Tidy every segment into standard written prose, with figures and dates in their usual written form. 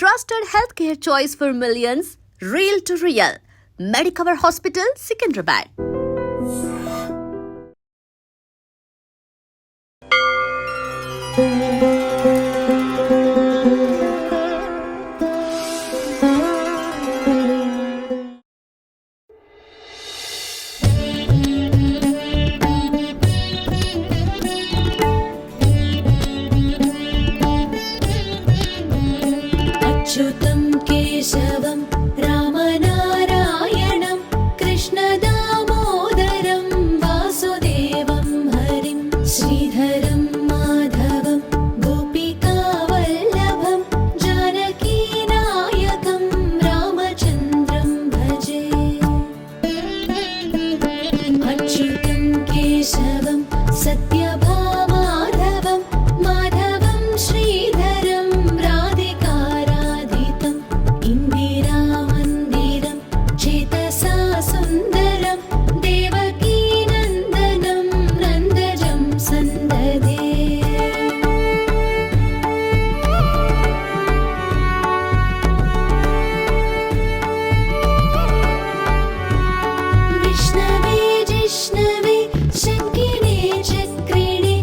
trusted healthcare choice for millions, real to real. Medicover Hospital, Secunderabad. अच्युतं केशवं रामनारायणं कृष्णदामोदरं वासुदेवं हरिं श्रीधरं माधवं गोपिकावल्लभं जानकीनायकं रामचन्द्रं भजे। अच्युतं केशवं सत्यभामाधवं माधवं श्रीधरं राधिकाराधितं इन्दिरामन्दिरं चेतसा सुन्दरं देवकीनन्दनं नन्दजं सन्ददे। विष्णवे जिष्णवे शङ्किने चक्रिणे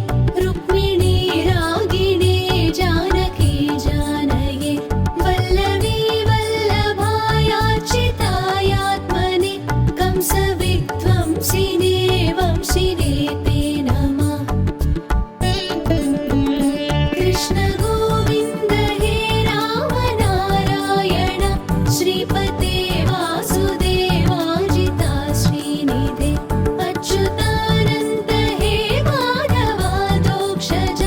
रुक्मिणी रागिणे जानकी जानये वल्लवी वल्लभायार्चितायात्मने कंसविध्वंसिने वंशिने ते नमः। कृष्ण गोविन्द हे राम नारायण श्रीपते वासुदेवाजिता श्रीनिधे अच्युतानन्द हे माधवादोक्षज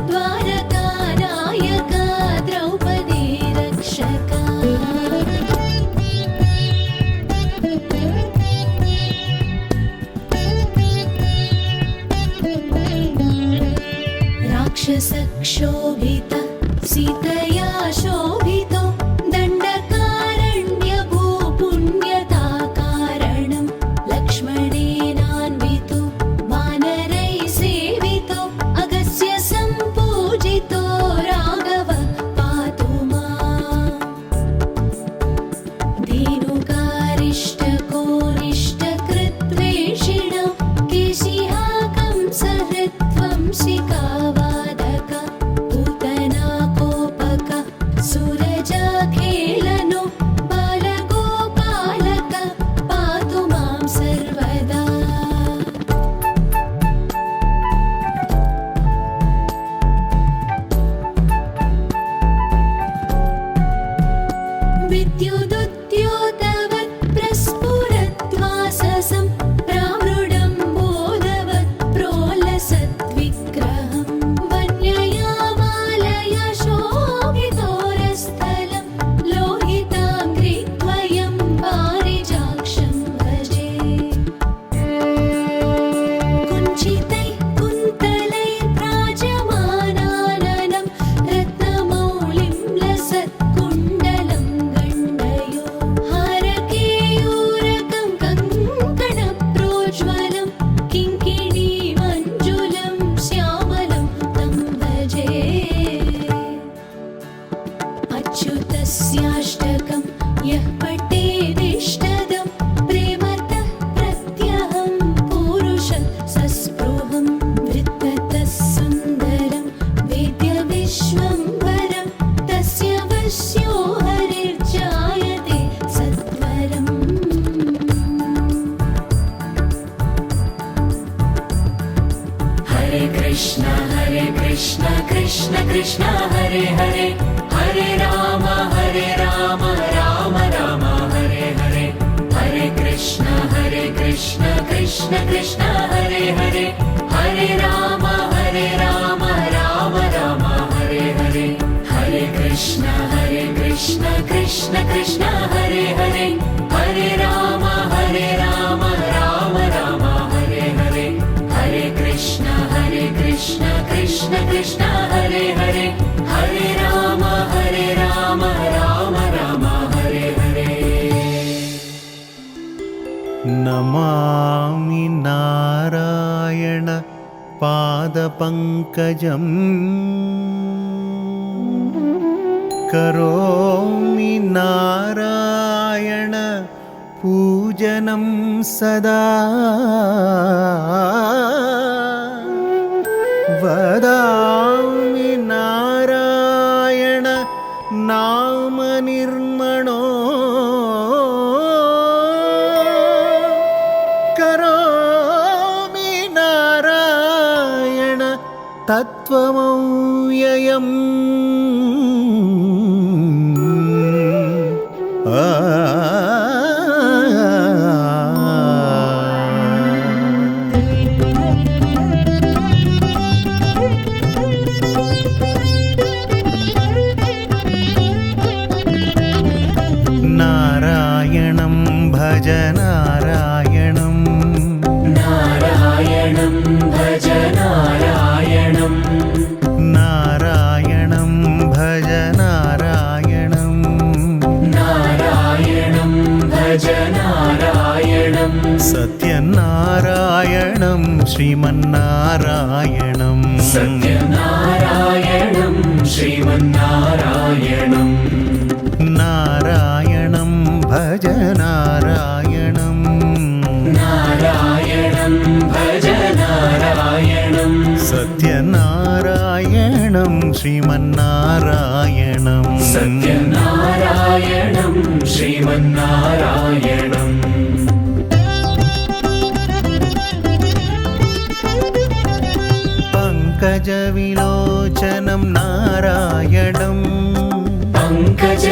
द्वारकानायका द्रौपदी रक्षका। राक्षसक्षोभित सीतया शोभितो दण्डकारण्यभूपुण्यताकारणं लक्ष्मणेनान्वितो वानरैः सेवितो अगस्त्य सम्पूजितो राघवः पातु माम्। धेनुकारिष्टकोनिष्टकृद्वेषिणो केशिहा कंसहृद्वंशिकावादक पूतना कोपक सूरजाखेलनो बालगोपालक पातु मां सर्वदा। विद्युदुद्योतवत् प्रस्फुरद्वाससं प्रामृडं बोधवत् प्रोलसद्विग्रहं वन्ययामालया शोभितोरस्थलं लोहिताङ्घ्रिद्वयं पारिजाक्षं भजे। कुञ्चितैः कुन्तलैर्व्राजमानाननं रत्नमौलिं लसत्कुण्डलं गण्डयो हारकेयूरकं कङ्कणप्रोज्ज्वलं किङ्किणीमञ्जुलं श्यामलं तं भजे। अच्युतस्याष्टकं यः पठेदिष्टदं प्रेमतः प्रत्यहं पूरुषं सस्पृहं वृत्ततः सुन्दरं वेद्यविश्वम्भरं तस्य वश्यो हरिर्जायते सत्वरम्। हरे कृष्ण कृष्ण कृष्ण हरे हरे हरे राम राम राम हरे हरे हरे कृष्ण कृष्ण कृष्ण हरे हरे हरे राम राम राम हरे हरे हरे कृष्ण कृष्ण कृष्ण हरे हरे हरे राम राम राम हरे हरे हरे कृष्ण कृष्ण कृष्ण हरे हरे हरे राम राम राम हरे हरे। नमामि नारायण पादपङ्कजम् करोमि नारायण पूजनं सदा वदामि नारायण नाम निर्मणो करोमि नारायण तत्त्वमव्ययम् नारायणं भज नारायणं नारायणं भज नारायणं नारायणं भज नारायणं नारायणं भज नारायणं सत्यनारायणं श्रीमन्नारायणं सत्यनारायणं श्रीमन्नारायणं नारायणं भज नारायणं नारायणं भज नारायणं सत्यनारायणं श्रीमन्नारायणं सत्यनारायणं श्रीमन्नारायणं पङ्कजविलोचनं नारायणं पङ्कजविलोचनं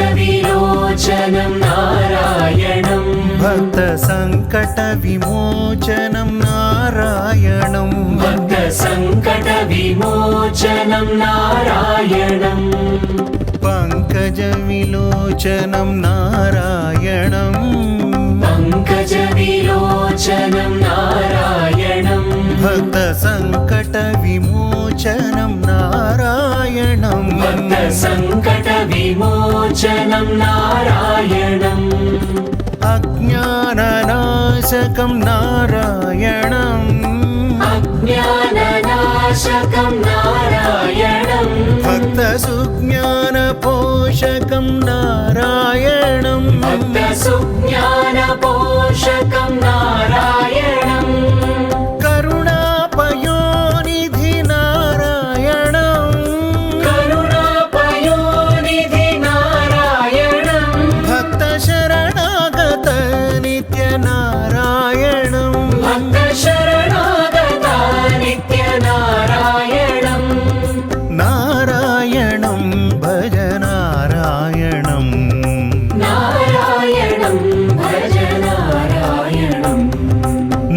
नारायणं भक्तसङ्कटविमोचनं नारायणं भक्तसङ्कटविमोचनं नारायणं पङ्कजविलोचनं नारायणं पङ्कजविलोचनं नारायणं भक्तसङ्कटविमोचनं नारायणं भक्तसङ्कटविमोचनं नारायणम् अज्ञाननाशकं नारायणम् अज्ञाननाशकं नारायणं भक्तसुज्ञानपोषकं नारायणं भक्तसुज्ञानपोषकं नारायणं करुणापयोनिधि नारायणं करुणापयोनिधि नारायणं भक्तशरणागत नित्यनारायणं भक्तशरणागता नित्यनारायणं नारायणं भज नारायणं नारायणं भज नारायणं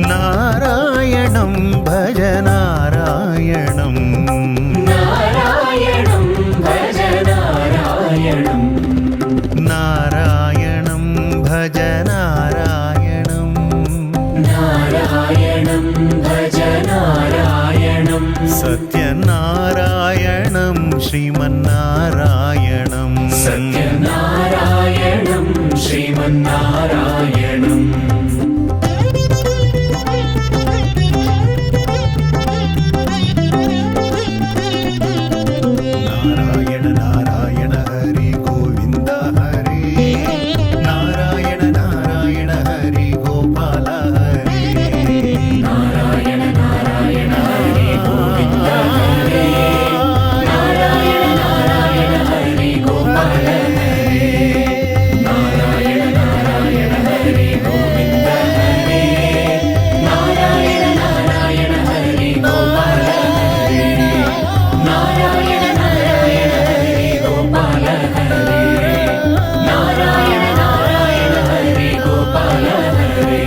नारायणं भज नारायणं नारायणं भज नारायणं नारायणं भज नारायणं नारायणं भज नारायणं सत्यनारायणं श्रीमन्नारायणं सत्यनारायणं श्रीमन्नारायणं नारायण नारायण हरि गोविन्द हरि नारायण नारायण हरि गोपाल हरि नारायण नारायण हरि गोविन्द हरे नारायण नारायण हरि गोपाल हरे नारायण नारायण हरि गोविन्द हरे नारायण नारायण हरि गोपाल हरे नारायण नारायण हरि गोपाल हरे नारायण नारायण हरि गोपाल हरे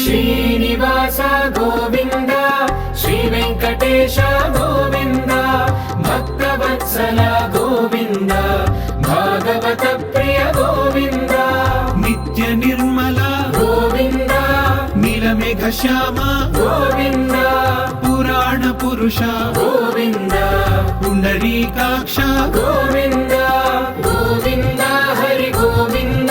श्रीनिवास गोविन्द श्रीवेङ्कटेश गोविन्द भक्तवत्सल गोविन्द भागवत प्रिय गोविन्द नित्य निर्मल गोविन्द नीलमेघ श्याम गोविन्द पुराण पुरुष गोविन्द पुण्डरीकाक्ष गोविन्द गोविन्द हरि गोविन्द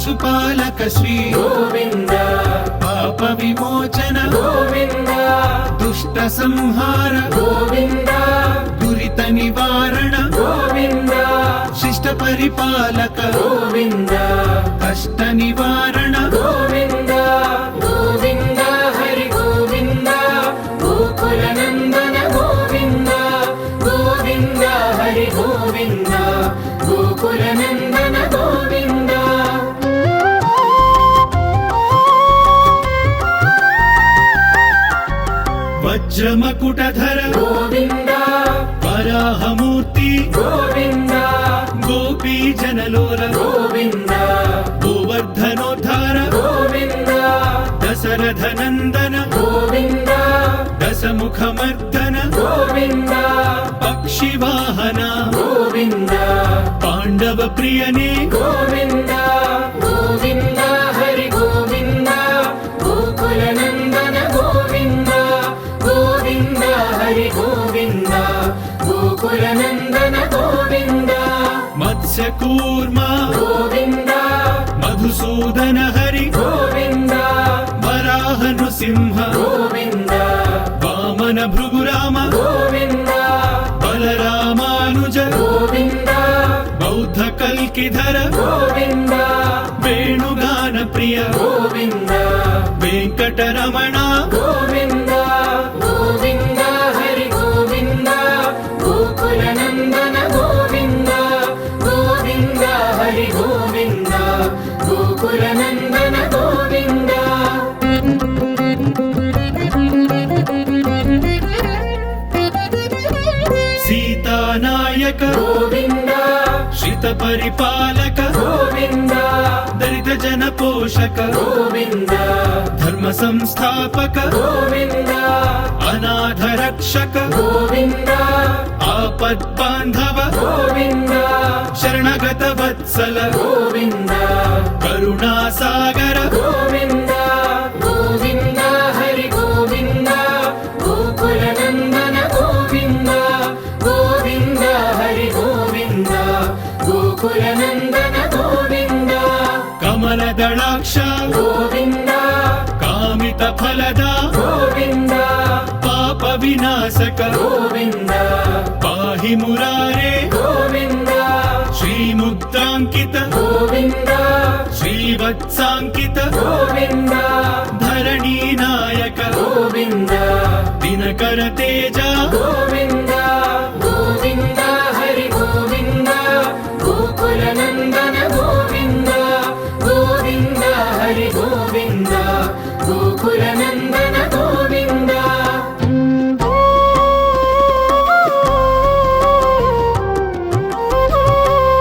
పశుపాలక శ్రీ గోవింద పాప విమోచన గోవింద దుష్ట సంహార గోవింద దురిత నివారణ గోవింద శిష్ట పరిపాలక గోవింద కష్ట నివారణ గోవింద గోవింద హరి గోవింద గోకుల నందన గోవింద గోవింద హరి గోవింద గోకుల నందన గోవింద వజ్రమకుటధర గోవింద వరాహమూర్తి గోవింద గోపీ జనలోల గోవింద గోవర్ధనోద్ధార గోవింద దశరథ నందన గోవింద దశముఖమర్దన గోవింద పక్షివాహన గోవింద పాండవ ప్రియనే గోవింద గోవింద హరి గోవింద గోకుల నందన గోవింద గోవింద హరి గోవింద గోకుల నందన గోవింద మత్స్యకూర్మ గోవింద మధుసూదన హరి గోవింద వరాహ నృసింహ గోవింద వామన భృగురామ గోవింద బలరామానుజ గోవింద బౌద్ధ కల్కిధర గోవింద వేణుగాన ప్రియ గోవింద వెంకటరమణ గోవింద గోవింద హరి గోవింద గోకుల నందన గోవింద గోవింద హరి గోవింద గోకుల నందన గోవింద సీతానాయక గోవింద శ్రిత పరిపాలక గోవింద దళిత జన పోషక గోవింద ధర్మ సంస్థాపక గోవింద అనాథ రక్షక గోవింద ఆపద్ బాంధవ గోవింద శరణగత వత్సల గోవింద కరుణా సాగర గోవింద గోవింద హరి గోవింద గోకుల నందన గోవింద గోవింద హరి గోవింద గోకుల నందన గోవింద కమల దళాక్ష గోవింద కామిత ఫలద గోవింద పాప వినాశక గోవింద పాహి మురారే గోవింద శ్రీముద్రాంకిత గోవింద శ్రీవత్సాంకిత గోవింద ధరణీ నాయక గోవింద దినకర తేజ గోవింద గోవింద హరి గోవింద గోకుల నందన గోవింద గోవింద హరి గోవింద గోకుల నందన గోవింద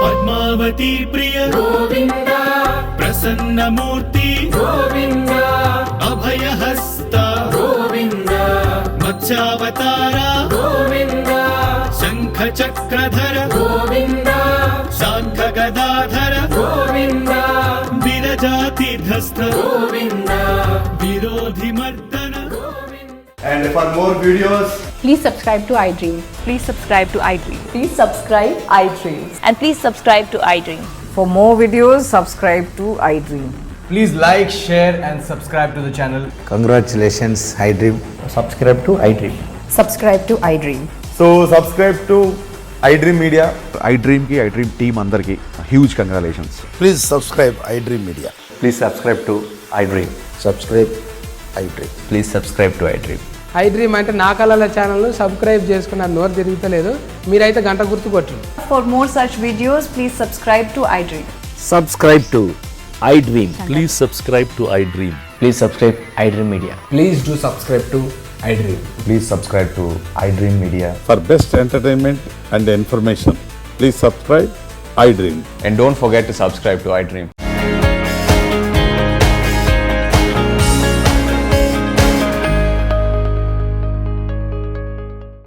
పద్మావతి ప్రియ గోవింద ప్రసన్నమూర్తి గోవింద అభయహస్త గోవింద మత్స్యావతార గోవింద శంఖ చక్రధర గోవింద శాంఖ గదాధర గోవింద విరజాతిధస్థ గోవింద విరోధి మర్దన And for more videos, Please subscribe to iDream. Please subscribe to iDream. Please subscribe iDream. And please subscribe to iDream. For more videos, subscribe to iDream. please like, share, and subscribe to the channel. Congratulations, iDream. Subscribe to iDream. Subscribe to iDream. So, subscribe to iDream Media. iDream ki iDream team అందరికి huge congratulations. Please subscribe iDream Media. Please subscribe to iDream. Subscribe iDream. Please subscribe to iDream. iDream అంటే నా కళల ఛానల్ను subscribe చేసుకున్న నోరు తిరుగుతలేదు మీరైతే గంట గుర్తు కొట్టండి. For more such videos, please subscribe to iDream. Subscribe to iDream. Please subscribe to iDream. Please subscribe iDream Media. Please do subscribe to iDream. Please subscribe to iDream Media. For best entertainment and information, please subscribe iDream. And don't forget to subscribe to iDream.